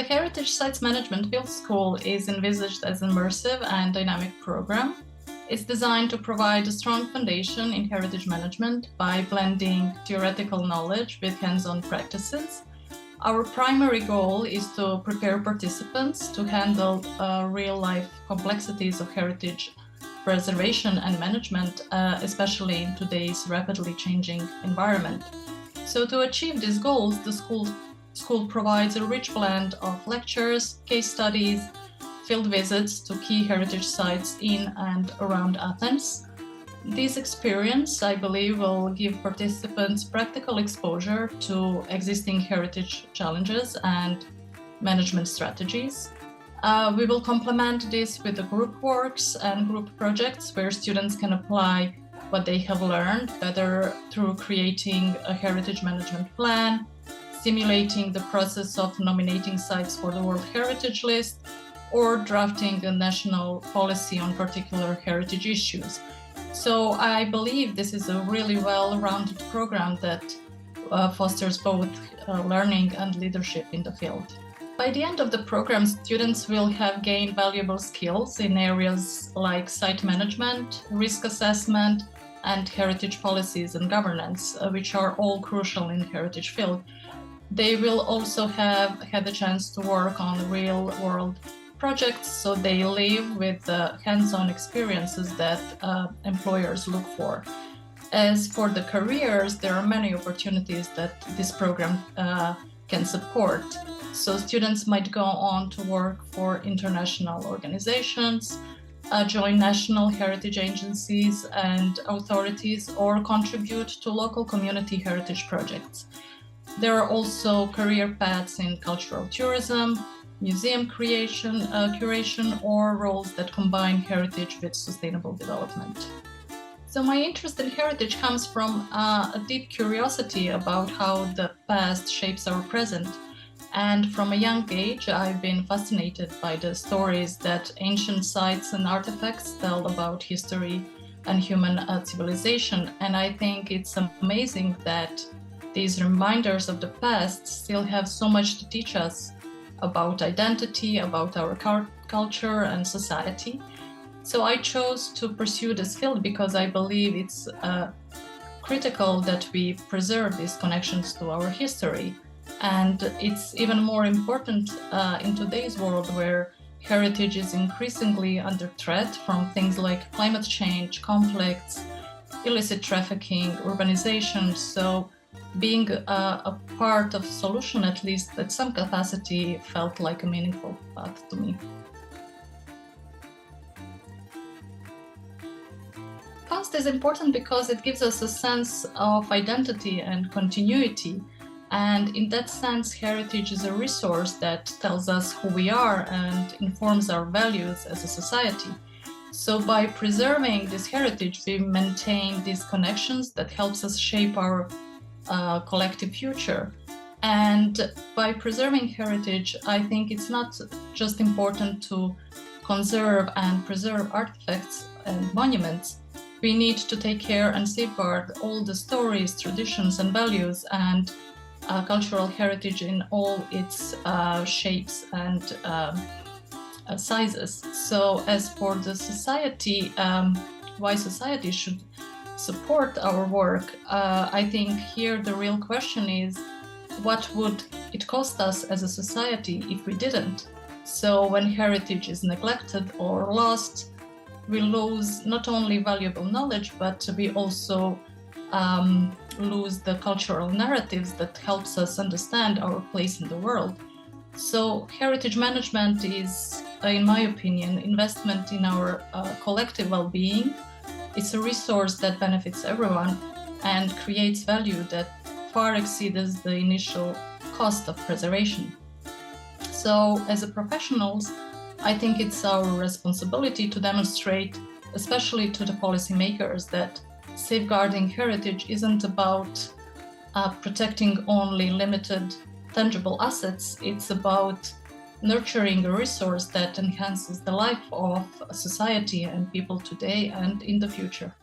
The Heritage Sites Management Field School is envisaged as an immersive and dynamic program. It's designed to provide a strong foundation in heritage management by blending theoretical knowledge with hands-on practices. Our primary goal is to prepare participants to handle real-life complexities of heritage preservation and management, especially in today's rapidly changing environment. So to achieve these goals, the school provides a rich blend of lectures, case studies, field visits to key heritage sites in and around Athens. This experience, I believe, will give participants practical exposure to existing heritage challenges and management strategies. We will complement this with the group works and group projects where students can apply what they have learned, whether through creating a heritage management plan, simulating the process of nominating sites for the World Heritage List, or drafting a national policy on particular heritage issues. So I believe this is a really well-rounded program that fosters both learning and leadership in the field. By the end of the program, students will have gained valuable skills in areas like site management, risk assessment, and heritage policies and governance, which are all crucial in the heritage field. They will also have had the chance to work on real-world projects, so they live with the hands-on experiences that employers look for. As for the careers, there are many opportunities that this program can support. So students might go on to work for international organizations, join national heritage agencies and authorities, or contribute to local community heritage projects. There are also career paths in cultural tourism, museum curation, or roles that combine heritage with sustainable development. So my interest in heritage comes from a deep curiosity about how the past shapes our present. And from a young age, I've been fascinated by the stories that ancient sites and artifacts tell about history and human civilization. And I think it's amazing that these reminders of the past still have so much to teach us about identity, about our culture and society. So I chose to pursue this field because I believe it's critical that we preserve these connections to our history. And it's even more important in today's world where heritage is increasingly under threat from things like climate change, conflicts, illicit trafficking, urbanization. So being a part of the solution, at least at some capacity, felt like a meaningful path to me. Past is important because it gives us a sense of identity and continuity. And in that sense, heritage is a resource that tells us who we are and informs our values as a society. So by preserving this heritage, we maintain these connections that helps us shape our collective future. And by preserving heritage, I think it's not just important to conserve and preserve artifacts and monuments. We need to take care and safeguard all the stories, traditions, and values, and cultural heritage in all its shapes and sizes. So as for the society, why society should support our work, I think here the real question is, what would it cost us as a society if we didn't? So when heritage is neglected or lost, we lose not only valuable knowledge, but we also lose the cultural narratives that helps us understand our place in the world. So heritage management is, in my opinion, investment in our collective well-being. It's a resource that benefits everyone and creates value that far exceeds the initial cost of preservation. So as a professionals, I think it's our responsibility to demonstrate, especially to the policymakers, that safeguarding heritage isn't about protecting only limited tangible assets. It's about nurturing a resource that enhances the life of society and people today and in the future.